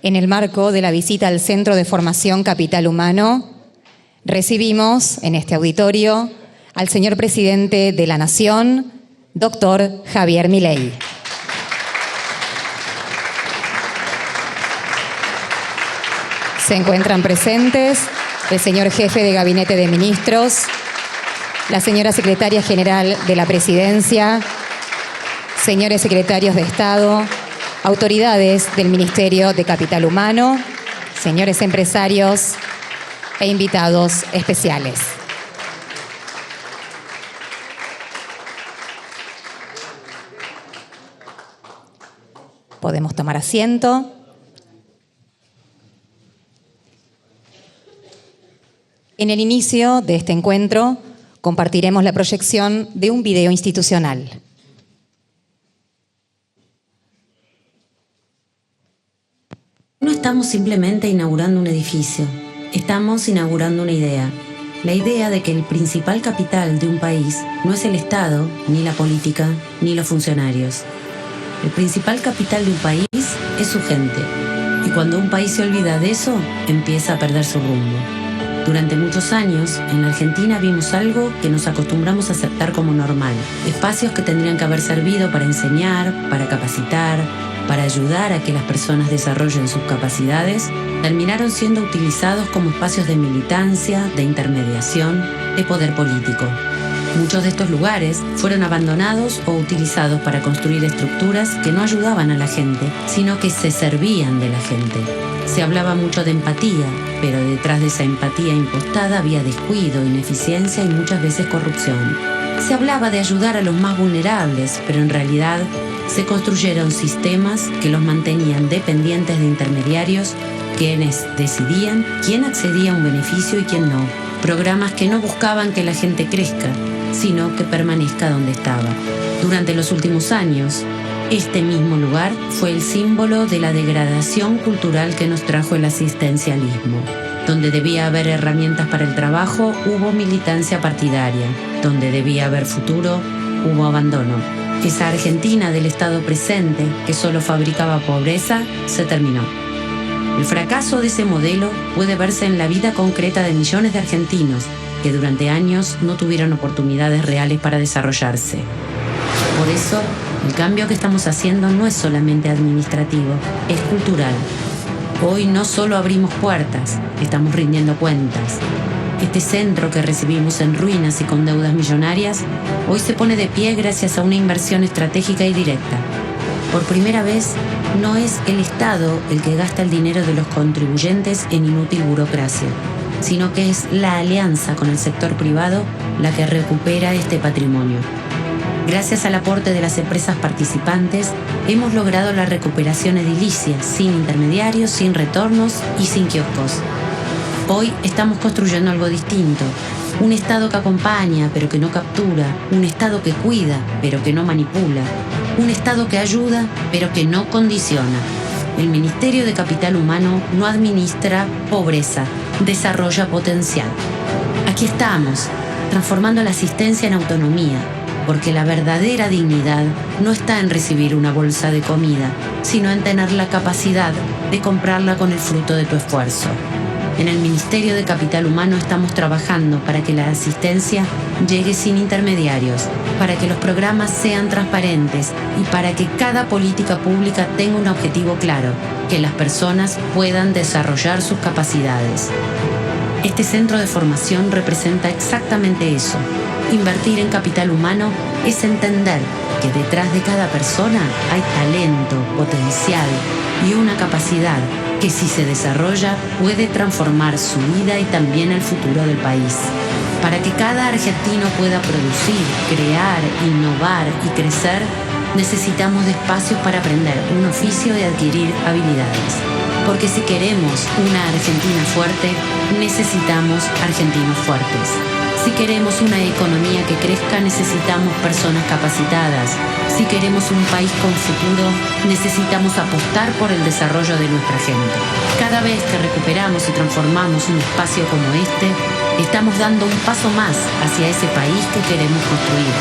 En el marco de la visita al Centro de Formación Capital Humano, recibimos en este auditorio al señor Presidente de la Nación, doctor Javier Milei. Se encuentran presentes el señor Jefe de Gabinete de Ministros, la señora Secretaria General de la Presidencia, señores secretarios de Estado, autoridades del Ministerio de Capital Humano, señores empresarios e invitados especiales. Podemos tomar asiento. En el inicio de este encuentro compartiremos la proyección de un video institucional. No estamos simplemente inaugurando un edificio, estamos inaugurando una idea. La idea de que el principal capital de un país no es el Estado, ni la política, ni los funcionarios. El principal capital de un país es su gente. Y cuando un país se olvida de eso, empieza a perder su rumbo. Durante muchos años, en la Argentina vimos algo que nos acostumbramos a aceptar como normal. Espacios que tendrían que haber servido para enseñar, para capacitar, para ayudar a que las personas desarrollen sus capacidades, terminaron siendo utilizados como espacios de militancia, de intermediación, de poder político. Muchos de estos lugares fueron abandonados o utilizados para construir estructuras que no ayudaban a la gente, sino que se servían de la gente. Se hablaba mucho de empatía, pero detrás de esa empatía impostada había descuido, ineficiencia y muchas veces corrupción. Se hablaba de ayudar a los más vulnerables, pero en realidad se construyeron sistemas que los mantenían dependientes de intermediarios, quienes decidían quién accedía a un beneficio y quién no. Programas que no buscaban que la gente crezca, sino que permanezca donde estaba. Durante los últimos años, este mismo lugar fue el símbolo de la degradación cultural que nos trajo el asistencialismo. Donde debía haber herramientas para el trabajo, hubo militancia partidaria. Donde debía haber futuro, hubo abandono. Esa Argentina del Estado presente, que solo fabricaba pobreza, se terminó. El fracaso de ese modelo puede verse en la vida concreta de millones de argentinos que durante años no tuvieron oportunidades reales para desarrollarse. Por eso, el cambio que estamos haciendo no es solamente administrativo, es cultural. Hoy no solo abrimos puertas, estamos rindiendo cuentas. Este centro que recibimos en ruinas y con deudas millonarias, hoy se pone de pie gracias a una inversión estratégica y directa. Por primera vez, no es el Estado el que gasta el dinero de los contribuyentes en inútil burocracia, sino que es la alianza con el sector privado la que recupera este patrimonio. Gracias al aporte de las empresas participantes, hemos logrado la recuperación edilicia, sin intermediarios, sin retornos y sin kioscos. Hoy estamos construyendo algo distinto. Un Estado que acompaña, pero que no captura. Un Estado que cuida, pero que no manipula. Un Estado que ayuda, pero que no condiciona. El Ministerio de Capital Humano no administra pobreza, desarrolla potencial. Aquí estamos, transformando la asistencia en autonomía, porque la verdadera dignidad no está en recibir una bolsa de comida, sino en tener la capacidad de comprarla con el fruto de tu esfuerzo. En el Ministerio de Capital Humano estamos trabajando para que la asistencia llegue sin intermediarios, para que los programas sean transparentes y para que cada política pública tenga un objetivo claro, que las personas puedan desarrollar sus capacidades. Este centro de formación representa exactamente eso. Invertir en capital humano es entender que detrás de cada persona hay talento, potencial y una capacidad que si se desarrolla puede transformar su vida y también el futuro del país. Para que cada argentino pueda producir, crear, innovar y crecer, necesitamos de espacios para aprender un oficio y adquirir habilidades. Porque si queremos una Argentina fuerte, necesitamos argentinos fuertes. Si queremos una economía que crezca, necesitamos personas capacitadas. Si queremos un país con futuro, necesitamos apostar por el desarrollo de nuestra gente. Cada vez que recuperamos y transformamos un espacio como este, estamos dando un paso más hacia ese país que queremos construir.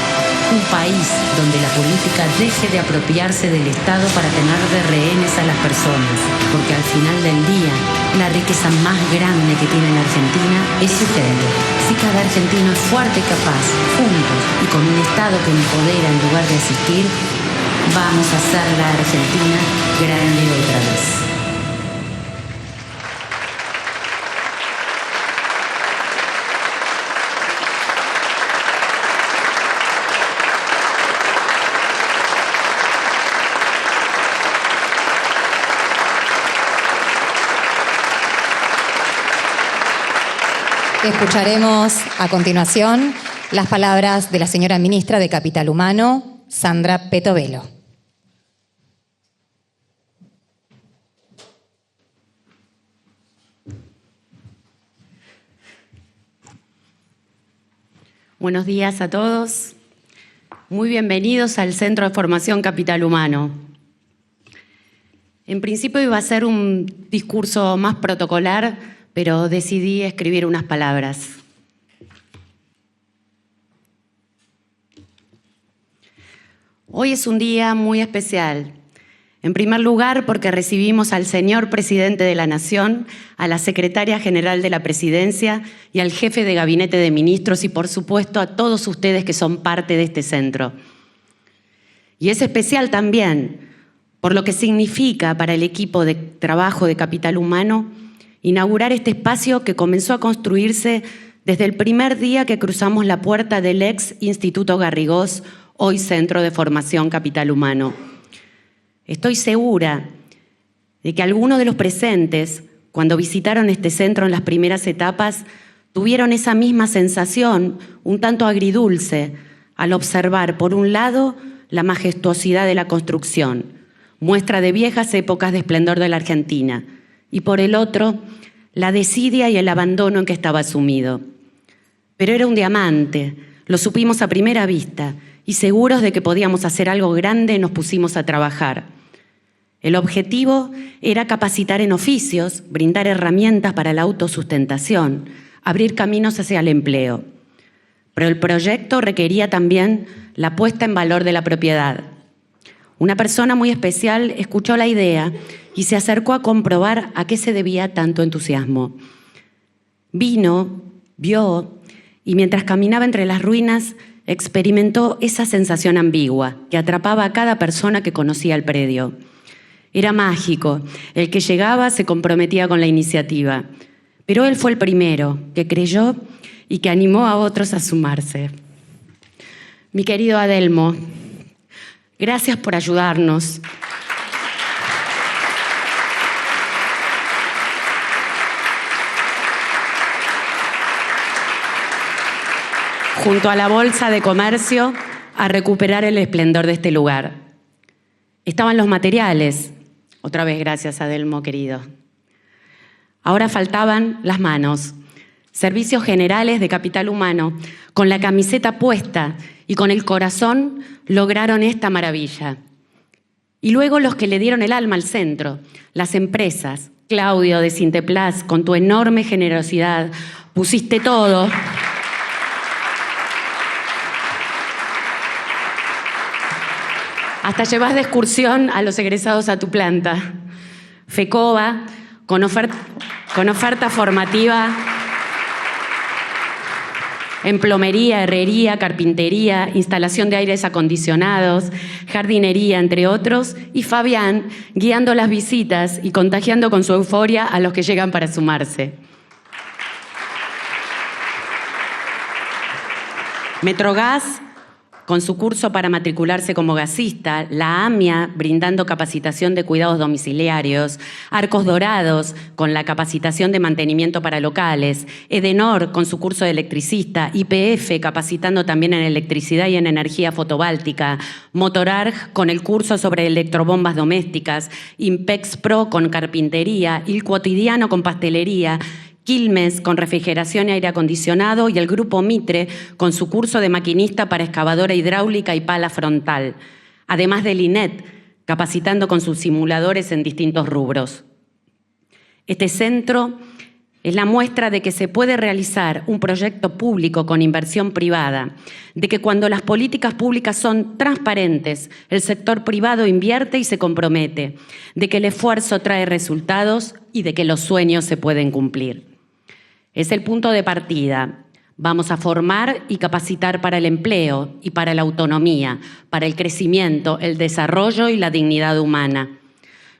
un país donde la política deje de apropiarse del Estado para tener de rehenes a las personas, porque al final del día, la riqueza más grande que tiene la Argentina es su gente. Si cada argentino es fuerte y capaz, juntos y con un Estado que empodera en lugar de asistir, vamos a hacer la Argentina grande otra vez. Escucharemos a continuación las palabras de la señora ministra de Capital Humano, Sandra Petovelo. Buenos días a todos. Muy bienvenidos al Centro de Formación Capital Humano. En principio iba a ser un discurso más protocolar, pero decidí escribir unas palabras. Hoy es un día muy especial. En primer lugar, porque recibimos al señor Presidente de la Nación, a la Secretaria General de la Presidencia y al Jefe de Gabinete de Ministros y, por supuesto, a todos ustedes que son parte de este centro. Y es especial también por lo que significa para el equipo de trabajo de Capital Humano inaugurar este espacio que comenzó a construirse desde el primer día que cruzamos la puerta del ex Instituto Garrigós, hoy Centro de Formación Capital Humano. Estoy segura de que algunos de los presentes, cuando visitaron este centro en las primeras etapas, tuvieron esa misma sensación, un tanto agridulce, al observar, por un lado, la majestuosidad de la construcción, muestra de viejas épocas de esplendor de la Argentina, y por el otro, la desidia y el abandono en que estaba sumido. Pero era un diamante, lo supimos a primera vista, y seguros de que podíamos hacer algo grande nos pusimos a trabajar. El objetivo era capacitar en oficios, brindar herramientas para la autosustentación, abrir caminos hacia el empleo. Pero el proyecto requería también la puesta en valor de la propiedad. Una persona muy especial escuchó la idea y se acercó a comprobar a qué se debía tanto entusiasmo. Vino, vio, y mientras caminaba entre las ruinas, experimentó esa sensación ambigua que atrapaba a cada persona que conocía el predio. Era mágico, el que llegaba se comprometía con la iniciativa, pero él fue el primero que creyó y que animó a otros a sumarse. Mi querido Adelmo, gracias por ayudarnos. Junto a la Bolsa de Comercio, a recuperar el esplendor de este lugar. Estaban los materiales. Otra vez gracias, Adelmo, querido. Ahora faltaban las manos. Servicios Generales de Capital Humano, con la camiseta puesta y con el corazón, lograron esta maravilla. Y luego los que le dieron el alma al centro, las empresas. Claudio de Sinteplas, con tu enorme generosidad, pusiste todo. Hasta llevas de excursión a los egresados a tu planta. FECOBA, con oferta formativa en plomería, herrería, carpintería, instalación de aires acondicionados, jardinería, entre otros, y Fabián, guiando las visitas y contagiando con su euforia a los que llegan para sumarse. Metrogas, con su curso para matricularse como gasista, la AMIA brindando capacitación de cuidados domiciliarios, Arcos Dorados con la capacitación de mantenimiento para locales, Edenor con su curso de electricista, YPF capacitando también en electricidad y en energía fotovoltaica, Motorarg con el curso sobre electrobombas domésticas, Impex Pro con carpintería, Il Quotidiano con pastelería, Quilmes con refrigeración y aire acondicionado y el Grupo Mitre con su curso de maquinista para excavadora hidráulica y pala frontal, además del INET, capacitando con sus simuladores en distintos rubros. Este centro Es la muestra de que se puede realizar un proyecto público con inversión privada, de que cuando las políticas públicas son transparentes, el sector privado invierte y se compromete, de que el esfuerzo trae resultados y de que los sueños se pueden cumplir. Es el punto de partida. Vamos a formar y capacitar para el empleo y para la autonomía, para el crecimiento, el desarrollo y la dignidad humana.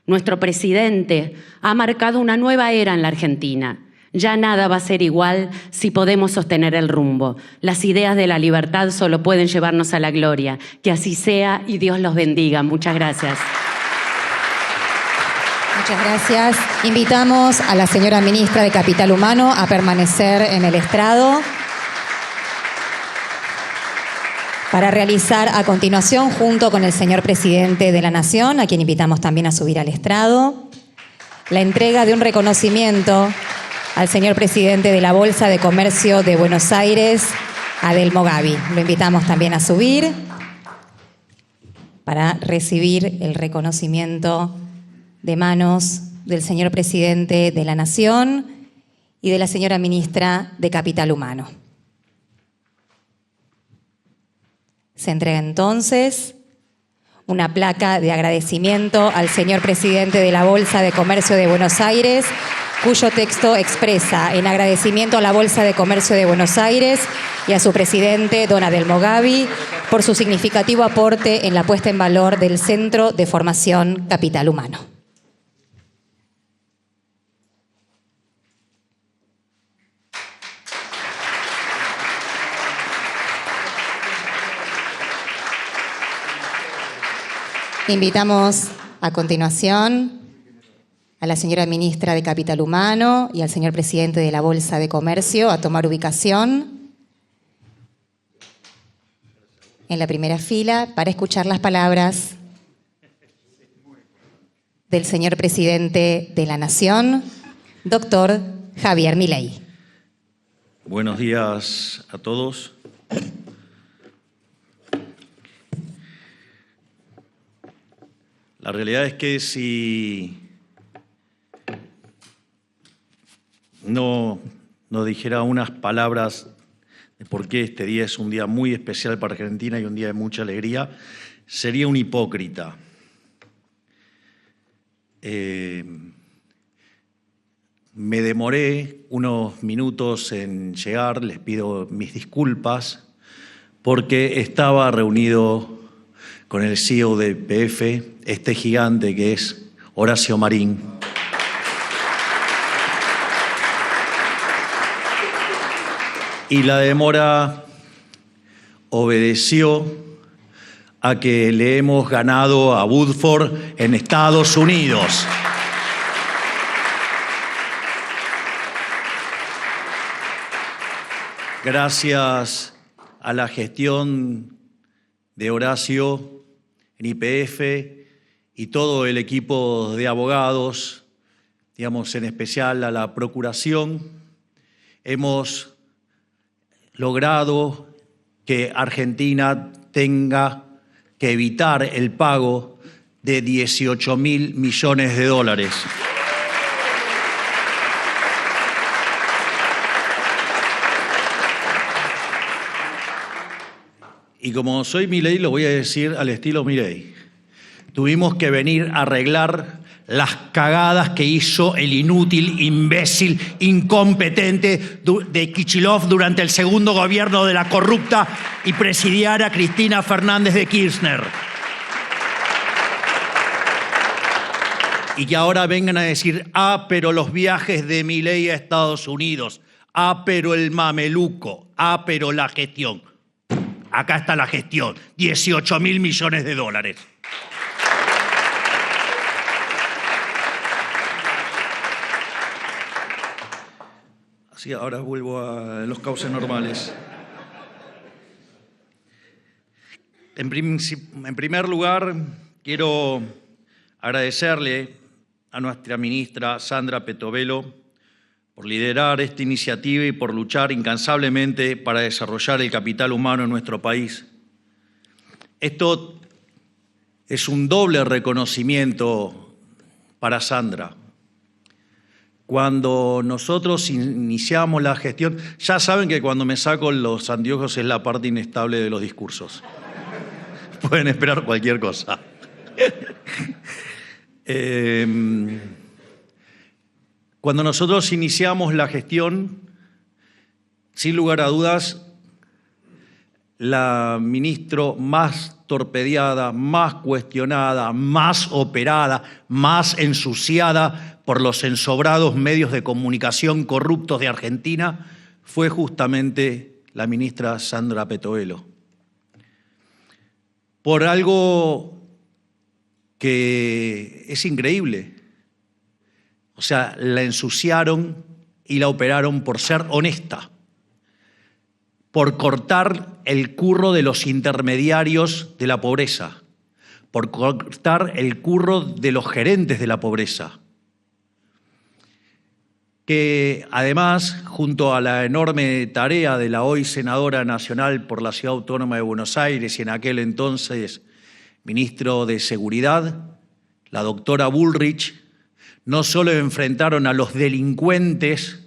Nuestro presidente ha marcado una nueva era en la Argentina. Ya nada va a ser igual si podemos sostener el rumbo. Las ideas de la libertad solo pueden llevarnos a la gloria. Que así sea y Dios los bendiga. Muchas gracias. Muchas gracias. Invitamos a la señora ministra de Capital Humano a permanecer en el estrado para realizar a continuación, junto con el señor presidente de la Nación, a quien invitamos también a subir al estrado, la entrega de un reconocimiento al señor presidente de la Bolsa de Comercio de Buenos Aires, Adelmo Gavi. Lo invitamos también a subir para recibir el reconocimiento de manos del señor presidente de la Nación y de la señora ministra de Capital Humano. Se entrega entonces una placa de agradecimiento al señor presidente de la Bolsa de Comercio de Buenos Aires, cuyo texto expresa en agradecimiento a la Bolsa de Comercio de Buenos Aires y a su presidente, don Adelmo Gavi, por su significativo aporte en la puesta en valor del Centro de Formación Capital Humano. Invitamos a continuación a la señora ministra de Capital Humano y al señor presidente de la Bolsa de Comercio a tomar ubicación en la primera fila para escuchar las palabras del señor presidente de la Nación, doctor Javier Milei. Buenos días a todos. La realidad es que si no dijera unas palabras de por qué este día es un día muy especial para Argentina y un día de mucha alegría, sería un hipócrita. Me demoré unos minutos en llegar, les pido mis disculpas, porque estaba reunido con el CEO de YPF, este gigante que es Horacio Marín. Y la demora obedeció a que le hemos ganado a Woodford en Estados Unidos. Gracias a la gestión de Horacio en YPF y todo el equipo de abogados, digamos en especial a la Procuración, hemos logrado que Argentina tenga que evitar el pago de 18.000 millones de dólares. Y como soy Milei, lo voy a decir al estilo Milei. Tuvimos que venir a arreglar las cagadas que hizo el inútil, imbécil, incompetente de Kicillof durante el segundo gobierno de la corrupta y presidiaria Cristina Fernández de Kirchner. Y que ahora vengan a decir, pero los viajes de Milei a Estados Unidos, pero el mameluco, pero la gestión. Acá está la gestión, 18.000 millones de dólares. Así, ahora vuelvo a los cauces normales. En primer lugar, quiero agradecerle a nuestra ministra Sandra Petovelo por liderar esta iniciativa y por luchar incansablemente para desarrollar el capital humano en nuestro país. Esto es un doble reconocimiento para Sandra. Cuando nosotros iniciamos la gestión, ya saben que cuando me saco los anteojos es la parte inestable de los discursos. Pueden esperar cualquier cosa. Cuando nosotros iniciamos la gestión, sin lugar a dudas, la ministra más torpedeada, más cuestionada, más operada, más ensuciada por los ensobrados medios de comunicación corruptos de Argentina fue justamente la ministra Sandra Petovelo. Por algo que es increíble. O sea, la ensuciaron y la operaron por ser honesta, por cortar el curro de los intermediarios de la pobreza, por cortar el curro de los gerentes de la pobreza, que además, junto a la enorme tarea de la hoy senadora nacional por la Ciudad Autónoma de Buenos Aires y en aquel entonces ministro de Seguridad, la doctora Bullrich, no solo enfrentaron a los delincuentes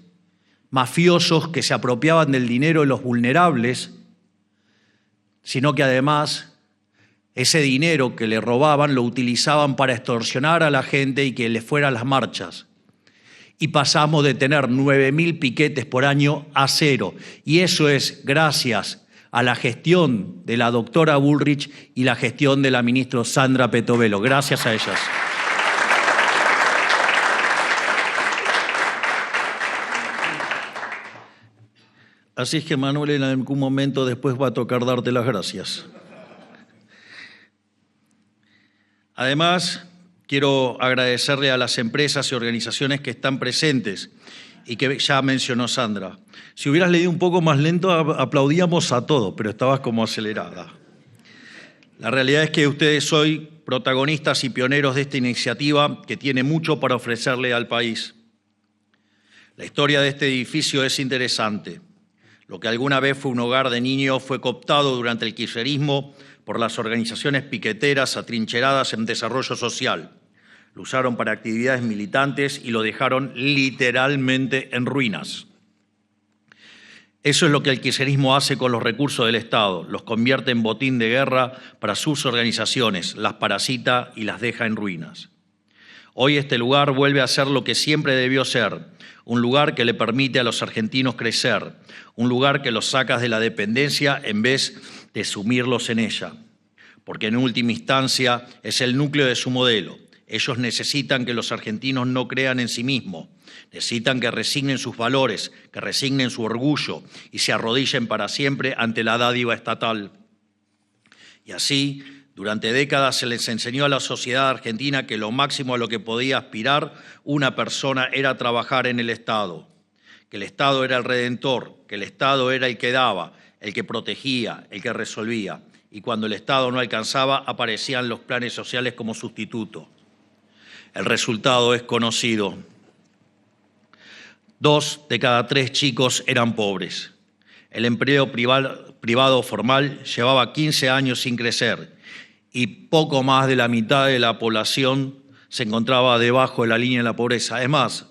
mafiosos que se apropiaban del dinero de los vulnerables, sino que además ese dinero que le robaban lo utilizaban para extorsionar a la gente y que les fuera a las marchas. Y pasamos de tener 9.000 piquetes por año a 0. Y eso es gracias a la gestión de la doctora Bullrich y la gestión de la ministra Sandra Petovelo. Gracias a ellas. Así es que, Manuel, en algún momento después va a tocar darte las gracias. Además, quiero agradecerle a las empresas y organizaciones que están presentes y que ya mencionó Sandra. Si hubieras leído un poco más lento, aplaudíamos a todo, pero estabas como acelerada. La realidad es que ustedes hoy, protagonistas y pioneros de esta iniciativa que tiene mucho para ofrecerle al país. La historia de este edificio es interesante. Lo que alguna vez fue un hogar de niños fue cooptado durante el kirchnerismo por las organizaciones piqueteras atrincheradas en desarrollo social. Lo usaron para actividades militantes y lo dejaron literalmente en ruinas. Eso es lo que el kirchnerismo hace con los recursos del Estado. Los convierte en botín de guerra para sus organizaciones, las parasita y las deja en ruinas. Hoy este lugar vuelve a ser lo que siempre debió ser, un lugar que le permite a los argentinos crecer, un lugar que los saca de la dependencia en vez de sumirlos en ella, porque en última instancia es el núcleo de su modelo. Ellos necesitan que los argentinos no crean en sí mismos, necesitan que resignen sus valores, que resignen su orgullo y se arrodillen para siempre ante la dádiva estatal. Y así, durante décadas se les enseñó a la sociedad argentina que lo máximo a lo que podía aspirar una persona era trabajar en el Estado, que el Estado era el redentor, que el Estado era el que daba, el que protegía, el que resolvía. Y cuando el Estado no alcanzaba, aparecían los planes sociales como sustituto. El resultado es conocido. 2 de cada 3 chicos eran pobres. El empleo privado formal llevaba 15 años sin crecer y poco más de la mitad de la población se encontraba debajo de la línea de la pobreza. Además,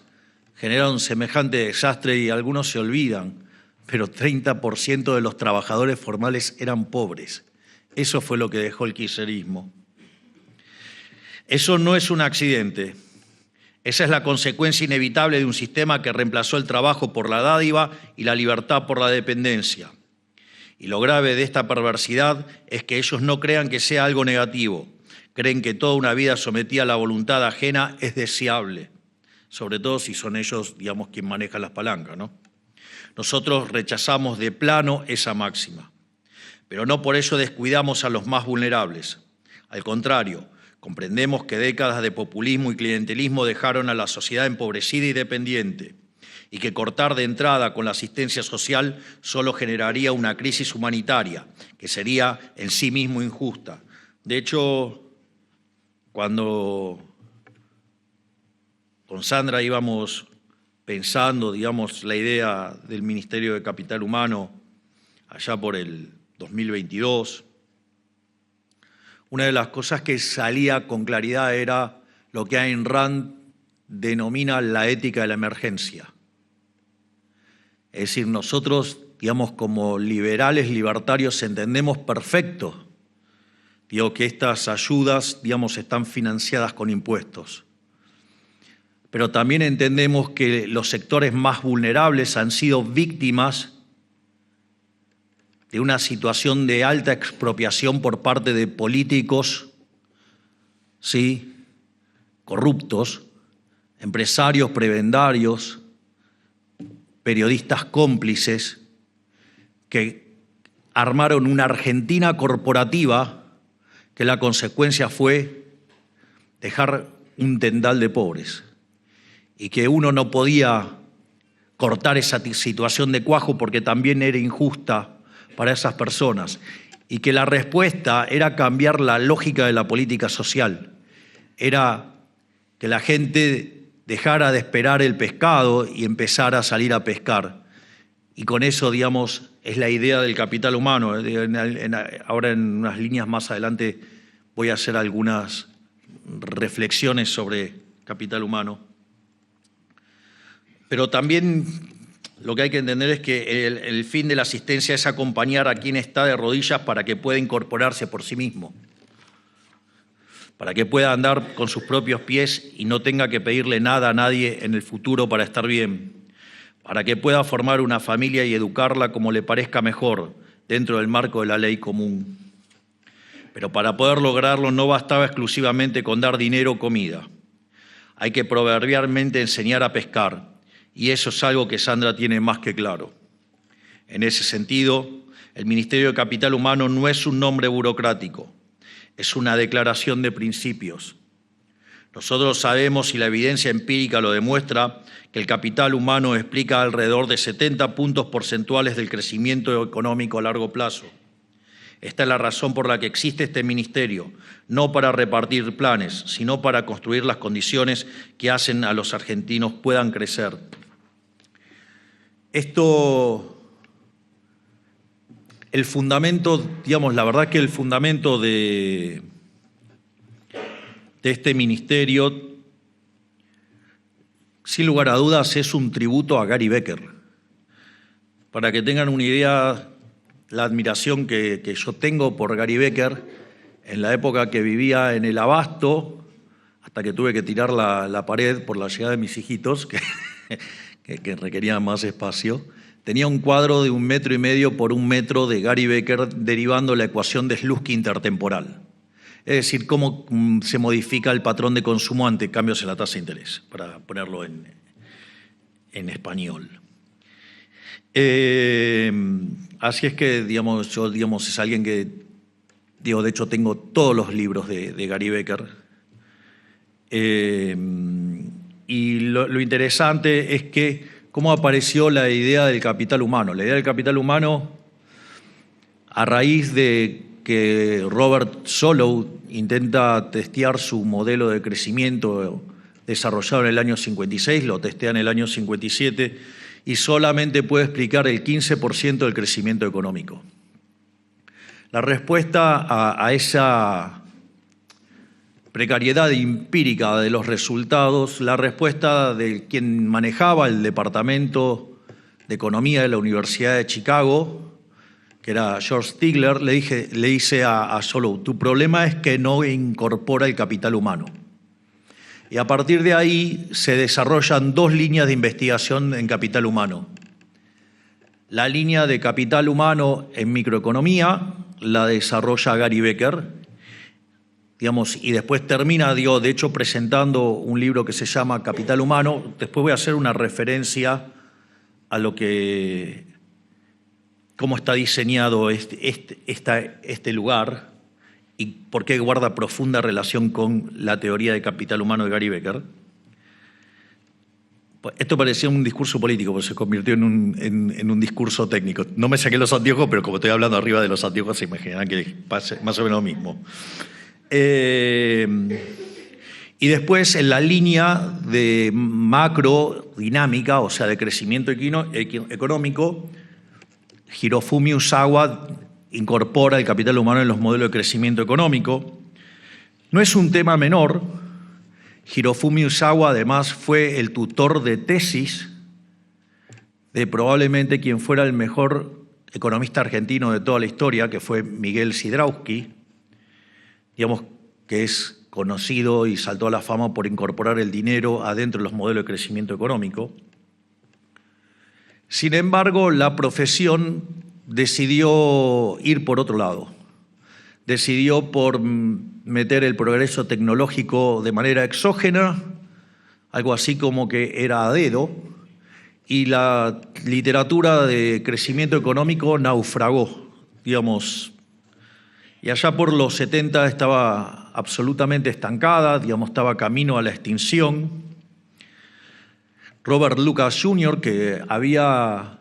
generaron semejante desastre y algunos se olvidan, pero 30% de los trabajadores formales eran pobres. Eso fue lo que dejó el kirchnerismo. Eso no es un accidente. Esa es la consecuencia inevitable de un sistema que reemplazó el trabajo por la dádiva y la libertad por la dependencia. Y lo grave de esta perversidad es que ellos no crean que sea algo negativo. Creen que toda una vida sometida a la voluntad ajena es deseable, sobre todo si son ellos, digamos, quien maneja las palancas, ¿no? Nosotros rechazamos de plano esa máxima, pero no por ello descuidamos a los más vulnerables. Al contrario, comprendemos que décadas de populismo y clientelismo dejaron a la sociedad empobrecida y dependiente, y que cortar de entrada con la asistencia social solo generaría una crisis humanitaria, que sería en sí mismo injusta. De hecho, cuando con Sandra íbamos pensando, digamos, la idea del Ministerio de Capital Humano allá por el 2022, una de las cosas que salía con claridad era lo que Ayn Rand denomina la ética de la emergencia. Es decir, nosotros, digamos, como liberales, libertarios, entendemos perfecto, digo, que estas ayudas, digamos, están financiadas con impuestos. Pero también entendemos que los sectores más vulnerables han sido víctimas de una situación de alta expropiación por parte de políticos, ¿sí?, corruptos, empresarios prebendarios, periodistas cómplices, que armaron una Argentina corporativa que la consecuencia fue dejar un tendal de pobres y que uno no podía cortar esa situación de cuajo porque también era injusta para esas personas y que la respuesta era cambiar la lógica de la política social, era que la gente dejara de esperar el pescado y empezara a salir a pescar. Y con eso, digamos, es la idea del capital humano. Ahora en unas líneas más adelante voy a hacer algunas reflexiones sobre capital humano. Pero también lo que hay que entender es que el fin de la asistencia es acompañar a quien está de rodillas para que pueda incorporarse por sí mismo, para que pueda andar con sus propios pies y no tenga que pedirle nada a nadie en el futuro para estar bien, para que pueda formar una familia y educarla como le parezca mejor dentro del marco de la ley común. Pero para poder lograrlo no bastaba exclusivamente con dar dinero o comida. Hay que proverbialmente enseñar a pescar, y eso es algo que Sandra tiene más que claro. En ese sentido, el Ministerio de Capital Humano no es un nombre burocrático, es una declaración de principios. Nosotros sabemos, y la evidencia empírica lo demuestra, que el capital humano explica alrededor de 70 puntos porcentuales del crecimiento económico a largo plazo. Esta es la razón por la que existe este ministerio, no para repartir planes, sino para construir las condiciones que hacen a los argentinos puedan crecer. El fundamento, digamos, la verdad que el fundamento de este ministerio, sin lugar a dudas, es un tributo a Gary Becker. Para que tengan una idea, la admiración que yo tengo por Gary Becker, en la época que vivía en el Abasto, hasta que tuve que tirar la pared por la llegada de mis hijitos, que requerían más espacio, tenía un cuadro de 1,5 metros por 1 metro de Gary Becker derivando la ecuación de Slutsky intertemporal. Es decir, cómo se modifica el patrón de consumo ante cambios en la tasa de interés, para ponerlo en español. Así es que, digamos, yo es alguien que, de hecho tengo todos los libros de Gary Becker. Y lo interesante es que cómo apareció la idea del capital humano. La idea del capital humano, a raíz de que Robert Solow intenta testear su modelo de crecimiento desarrollado en el año 56, lo testea en el año 57, y solamente puede explicar el 15% del crecimiento económico. La respuesta a esa precariedad empírica de los resultados, la respuesta de quien manejaba el Departamento de Economía de la Universidad de Chicago, que era George Stigler, le dice a Solow, tu problema es que no incorpora el capital humano. Y a partir de ahí se desarrollan 2 líneas de investigación en capital humano. La línea de capital humano en microeconomía la desarrolla Gary Becker, y después termina, de hecho, presentando un libro que se llama Capital Humano. Después voy a hacer una referencia a cómo está diseñado este lugar y por qué guarda profunda relación con la teoría de capital humano de Gary Becker. Esto parecía un discurso político, pero se convirtió en un discurso técnico. No me saqué los anteojos, pero como estoy hablando arriba de los anteojos, se imaginarán que pase más o menos lo mismo. Y después en la línea de macrodinámica, o sea, de crecimiento económico, Hirofumi Usawa incorpora el capital humano en los modelos de crecimiento económico. No es un tema menor Hirofumi Usawa además fue el tutor de tesis de probablemente quien fuera el mejor economista argentino de toda la historia, que fue Miguel Sidrowski, digamos que es conocido y saltó a la fama por incorporar el dinero adentro de los modelos de crecimiento económico. Sin embargo, la profesión decidió ir por otro lado. Decidió por meter el progreso tecnológico de manera exógena, algo así como que era a dedo, y la literatura de crecimiento económico naufragó, digamos. Y allá por los 70 estaba absolutamente estancada, digamos, estaba camino a la extinción. Robert Lucas Jr., que ya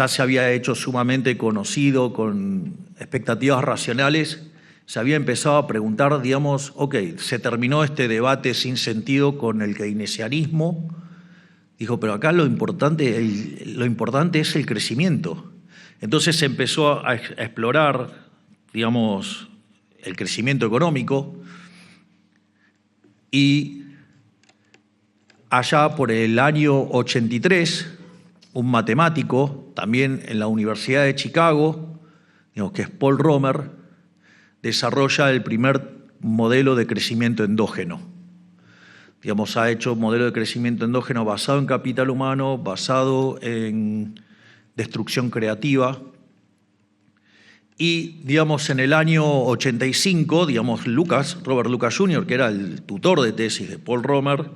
se había hecho sumamente conocido con expectativas racionales, se había empezado a preguntar, ok, se terminó este debate sin sentido con el keynesianismo. Dijo, pero acá lo importante es el crecimiento. Entonces se empezó a explorar, el crecimiento económico, y allá por el año 83, un matemático, también en la Universidad de Chicago, que es Paul Romer, desarrolla el primer modelo de crecimiento endógeno. Ha hecho un modelo de crecimiento endógeno basado en capital humano, basado en destrucción creativa. Y, en el año 85, Robert Lucas Jr., que era el tutor de tesis de Paul Romer,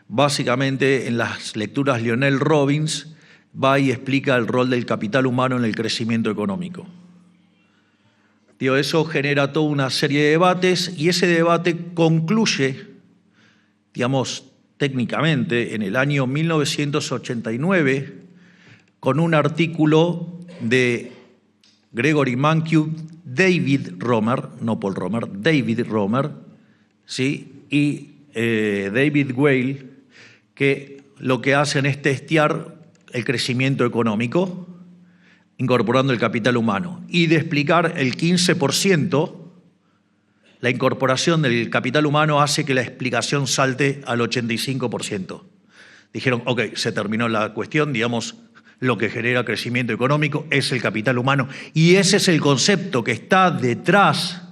básicamente en las lecturas Lionel Robbins va y explica el rol del capital humano en el crecimiento económico. Eso genera toda una serie de debates y ese debate concluye, técnicamente, en el año 1989 con un artículo de Gregory Mankiw, David Romer, no Paul Romer, David Romer, ¿sí? Y David Weil, que lo que hacen es testear el crecimiento económico, incorporando el capital humano, y de explicar el 15%, la incorporación del capital humano hace que la explicación salte al 85%. Dijeron, ok, se terminó la cuestión, lo que genera crecimiento económico es el capital humano, y ese es el concepto que está detrás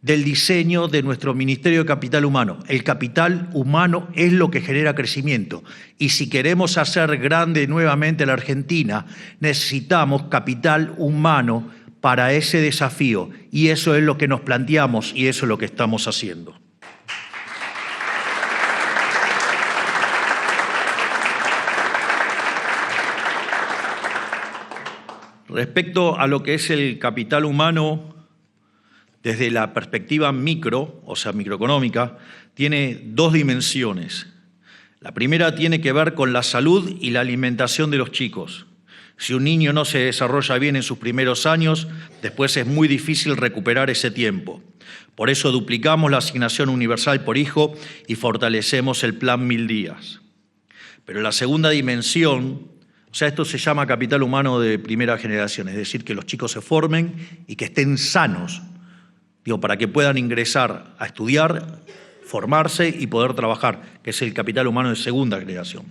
del diseño de nuestro Ministerio de Capital Humano. El capital humano es lo que genera crecimiento. Y si queremos hacer grande nuevamente la Argentina, necesitamos capital humano para ese desafío. Y eso es lo que nos planteamos y eso es lo que estamos haciendo. Respecto a lo que es el capital humano, desde la perspectiva micro, o sea, microeconómica, tiene dos dimensiones. La primera tiene que ver con la salud y la alimentación de los chicos. Si un niño no se desarrolla bien en sus primeros años, después es muy difícil recuperar ese tiempo. Por eso duplicamos la asignación universal por hijo y fortalecemos el plan 1000 días. Pero la segunda dimensión, esto se llama capital humano de primera generación, es decir, que los chicos se formen y que estén sanos, para que puedan ingresar a estudiar, formarse y poder trabajar, que es el capital humano de segunda generación.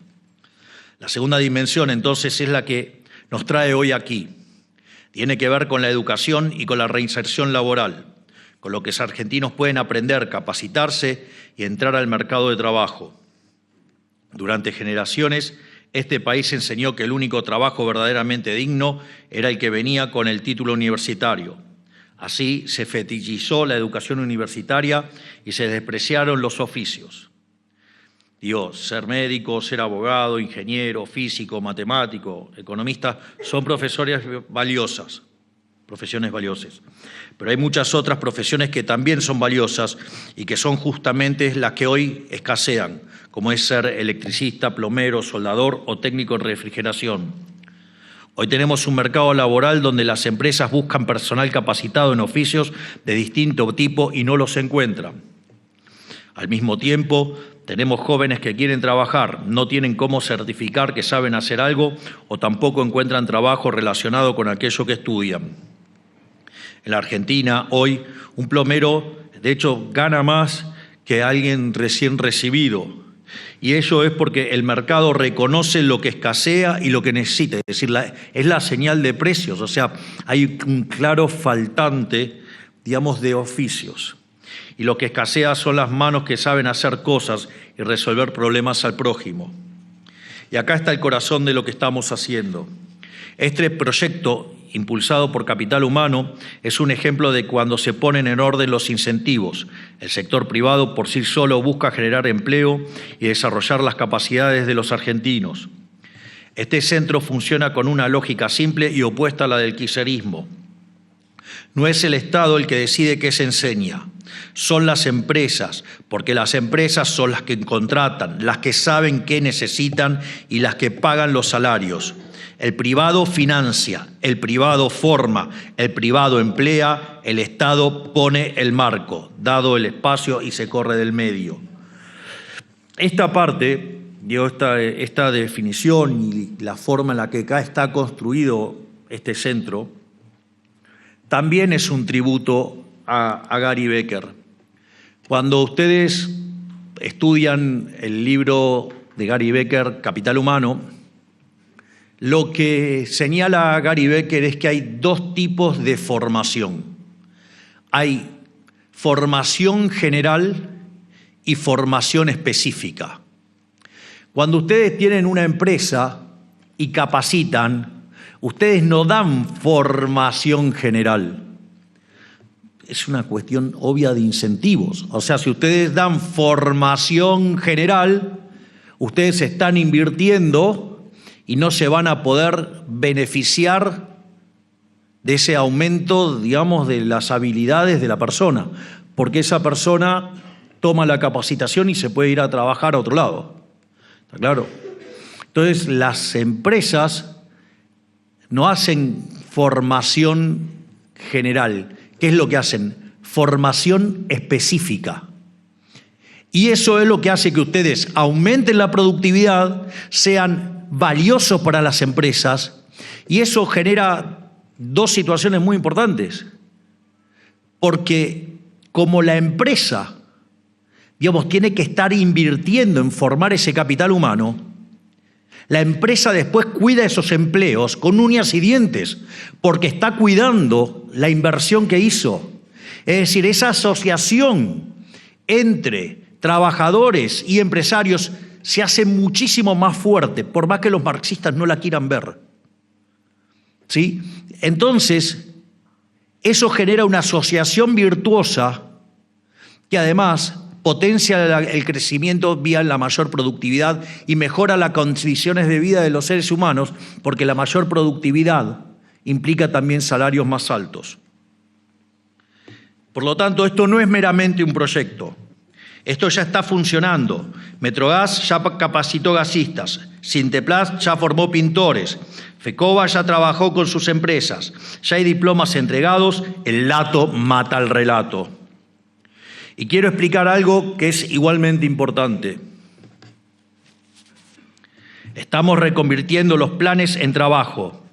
La segunda dimensión, entonces, es la que nos trae hoy aquí. Tiene que ver con la educación y con la reinserción laboral, con lo que los argentinos pueden aprender, capacitarse y entrar al mercado de trabajo. Durante generaciones, este país enseñó que el único trabajo verdaderamente digno era el que venía con el título universitario. Así se fetichizó la educación universitaria y se despreciaron los oficios. Ser médico, ser abogado, ingeniero, físico, matemático, economista, son profesiones valiosas. Pero hay muchas otras profesiones que también son valiosas y que son justamente las que hoy escasean, como es ser electricista, plomero, soldador o técnico en refrigeración. Hoy tenemos un mercado laboral donde las empresas buscan personal capacitado en oficios de distinto tipo y no los encuentran. Al mismo tiempo, tenemos jóvenes que quieren trabajar, no tienen cómo certificar que saben hacer algo o tampoco encuentran trabajo relacionado con aquello que estudian. En la Argentina, hoy, un plomero, de hecho, gana más que alguien recién recibido. Y eso es porque el mercado reconoce lo que escasea y lo que necesita. Es decir, es la señal de precios. O sea, hay un claro faltante, digamos, de oficios. Y lo que escasea son las manos que saben hacer cosas y resolver problemas al prójimo. Y acá está el corazón de lo que estamos haciendo. Este proyecto, impulsado por Capital Humano, es un ejemplo de cuando se ponen en orden los incentivos. El sector privado por sí solo busca generar empleo y desarrollar las capacidades de los argentinos. Este centro funciona con una lógica simple y opuesta a la del kirchnerismo. No es el Estado el que decide qué se enseña, son las empresas, porque las empresas son las que contratan, las que saben qué necesitan y las que pagan los salarios. El privado financia, el privado forma, el privado emplea, el Estado pone el marco, dado el espacio y se corre del medio. Esta parte, esta definición y la forma en la que acá está construido este centro, también es un tributo a Gary Becker. Cuando ustedes estudian el libro de Gary Becker, Capital Humano, lo que señala Gary Becker es que hay dos tipos de formación. Hay formación general y formación específica. Cuando ustedes tienen una empresa y capacitan, ustedes no dan formación general. Es una cuestión obvia de incentivos. O sea, si ustedes dan formación general, ustedes están invirtiendo y no se van a poder beneficiar de ese aumento, digamos, de las habilidades de la persona, porque esa persona toma la capacitación y se puede ir a trabajar a otro lado. ¿Está claro? Entonces, las empresas no hacen formación general. ¿Qué es lo que hacen? Formación específica. Y eso es lo que hace que ustedes aumenten la productividad, sean valiosos para las empresas, y eso genera dos situaciones muy importantes. Porque como la empresa, digamos, tiene que estar invirtiendo en formar ese capital humano, la empresa después cuida esos empleos con uñas y dientes, porque está cuidando la inversión que hizo. Es decir, esa asociación entre trabajadores y empresarios se hace muchísimo más fuerte, por más que los marxistas no la quieran ver. ¿Sí? Entonces, eso genera una asociación virtuosa que además potencia el crecimiento vía la mayor productividad y mejora las condiciones de vida de los seres humanos, porque la mayor productividad implica también salarios más altos. Por lo tanto, esto no es meramente un proyecto. Esto ya está funcionando. Metrogas ya capacitó gasistas, Sinteplas ya formó pintores, FECOBA ya trabajó con sus empresas, ya hay diplomas entregados, el dato mata el relato. Y quiero explicar algo que es igualmente importante. Estamos reconvirtiendo los planes en trabajo.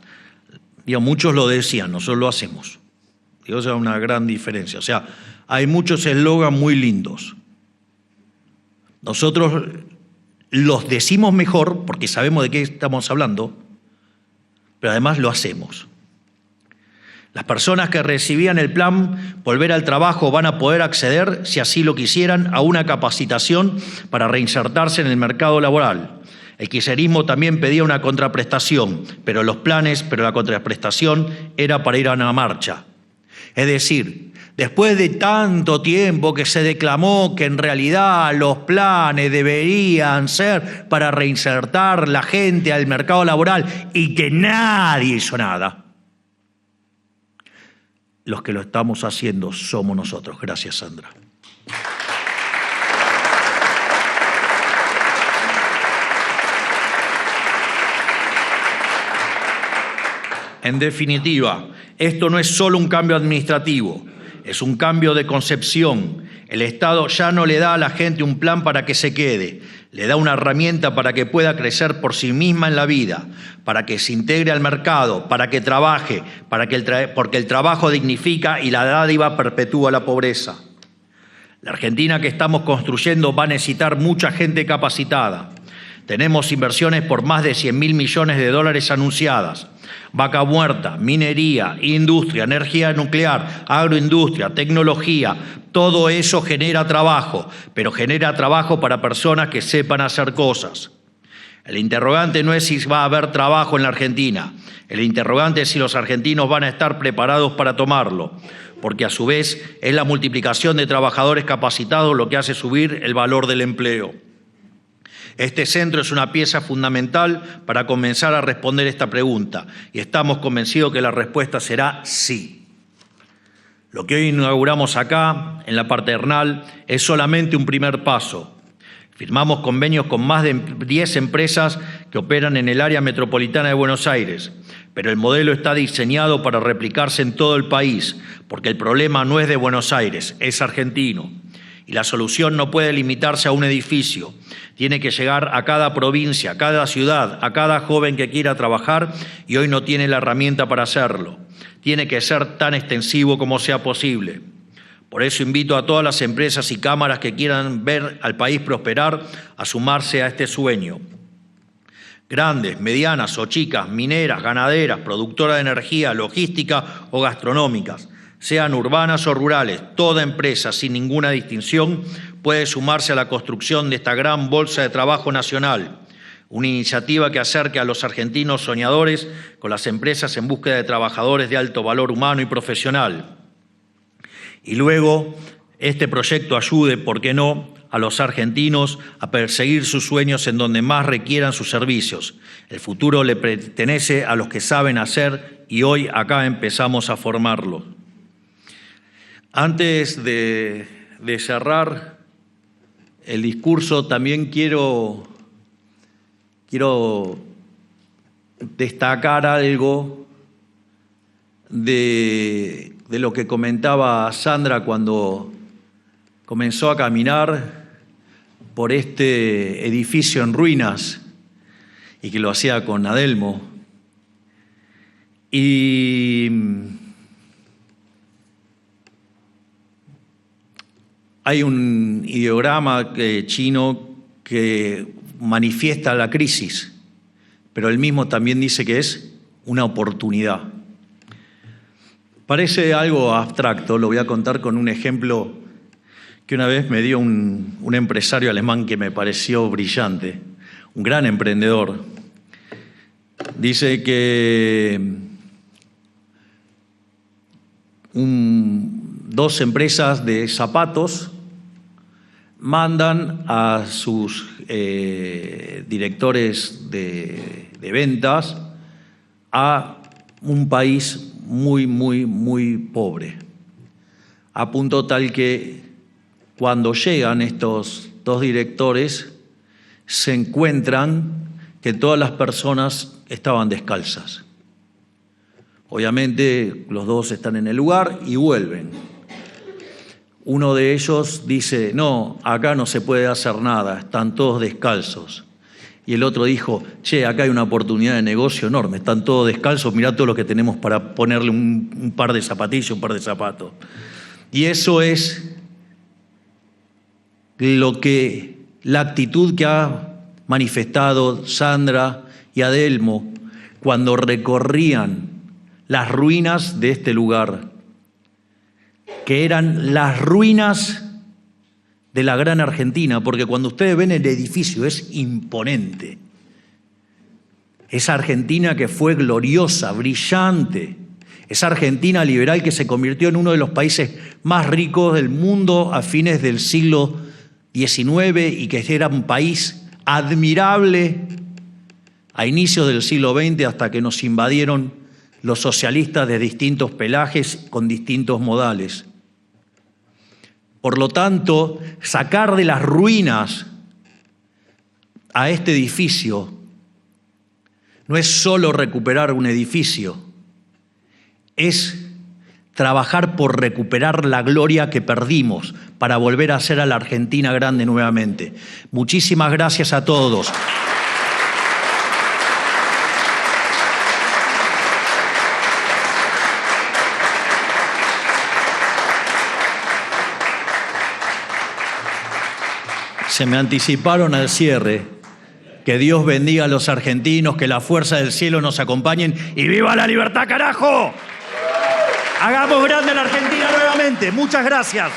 Digo, muchos lo decían, nosotros lo hacemos. Digo, esa es una gran diferencia. O sea, hay muchos eslogans muy lindos. Nosotros los decimos mejor porque sabemos de qué estamos hablando, pero además lo hacemos. Las personas que recibían el plan Volver al Trabajo van a poder acceder, si así lo quisieran, a una capacitación para reinsertarse en el mercado laboral. El kirchnerismo también pedía una contraprestación, pero la contraprestación era para ir a una marcha. Es decir, después de tanto tiempo que se declamó que en realidad los planes deberían ser para reinsertar la gente al mercado laboral y que nadie hizo nada, los que lo estamos haciendo somos nosotros. Gracias, Sandra. En definitiva, esto no es solo un cambio administrativo, es un cambio de concepción. El Estado ya no le da a la gente un plan para que se quede, le da una herramienta para que pueda crecer por sí misma en la vida, para que se integre al mercado, para que trabaje, porque el trabajo dignifica y la dádiva perpetúa la pobreza. La Argentina que estamos construyendo va a necesitar mucha gente capacitada. Tenemos inversiones por más de 100.000 millones de dólares anunciadas. Vaca muerta, minería, industria, energía nuclear, agroindustria, tecnología, todo eso genera trabajo, pero genera trabajo para personas que sepan hacer cosas. El interrogante no es si va a haber trabajo en la Argentina, el interrogante es si los argentinos van a estar preparados para tomarlo, porque a su vez es la multiplicación de trabajadores capacitados lo que hace subir el valor del empleo. Este centro es una pieza fundamental para comenzar a responder esta pregunta y estamos convencidos que la respuesta será sí. Lo que hoy inauguramos acá, en la Paternal, es solamente un primer paso. Firmamos convenios con más de 10 empresas que operan en el área metropolitana de Buenos Aires, pero el modelo está diseñado para replicarse en todo el país, porque el problema no es de Buenos Aires, es argentino. Y la solución no puede limitarse a un edificio. Tiene que llegar a cada provincia, a cada ciudad, a cada joven que quiera trabajar y hoy no tiene la herramienta para hacerlo. Tiene que ser tan extensivo como sea posible. Por eso invito a todas las empresas y cámaras que quieran ver al país prosperar a sumarse a este sueño. Grandes, medianas o chicas, mineras, ganaderas, productoras de energía, logística o gastronómicas, sean urbanas o rurales, toda empresa, sin ninguna distinción, puede sumarse a la construcción de esta gran bolsa de trabajo nacional, una iniciativa que acerque a los argentinos soñadores con las empresas en búsqueda de trabajadores de alto valor humano y profesional. Y luego, este proyecto ayude, ¿por qué no?, a los argentinos a perseguir sus sueños en donde más requieran sus servicios. El futuro le pertenece a los que saben hacer y hoy acá empezamos a formarlo. Antes de cerrar el discurso, también quiero destacar algo de lo que comentaba Sandra cuando comenzó a caminar por este edificio en ruinas y que lo hacía con Adelmo. Y hay un ideograma chino que manifiesta la crisis, pero él mismo también dice que es una oportunidad. Parece algo abstracto, lo voy a contar con un ejemplo que una vez me dio un empresario alemán que me pareció brillante, un gran emprendedor. Dice que dos empresas de zapatos mandan a sus directores de ventas a un país muy pobre, a punto tal que cuando llegan estos dos directores se encuentran que todas las personas estaban descalzas. Obviamente los dos están en el lugar y vuelven. Uno de ellos dice, no, acá no se puede hacer nada, están todos descalzos. Y el otro dijo, che, acá hay una oportunidad de negocio enorme, están todos descalzos, mirá todo lo que tenemos para ponerle un par de zapatillas, un par de zapatos. Y eso es la actitud que ha manifestado Sandra y Adelmo cuando recorrían las ruinas de este lugar, que eran las ruinas de la gran Argentina, porque cuando ustedes ven el edificio es imponente. Esa Argentina que fue gloriosa, brillante, esa Argentina liberal que se convirtió en uno de los países más ricos del mundo a fines del siglo XIX y que era un país admirable a inicios del siglo XX hasta que nos invadieron los socialistas de distintos pelajes con distintos modales. Por lo tanto, sacar de las ruinas a este edificio no es solo recuperar un edificio, es trabajar por recuperar la gloria que perdimos para volver a hacer a la Argentina grande nuevamente. Muchísimas gracias a todos. Se me anticiparon al cierre. Que Dios bendiga a los argentinos, que la fuerza del cielo nos acompañen y ¡viva la libertad, carajo! Hagamos grande a la Argentina nuevamente. Muchas gracias.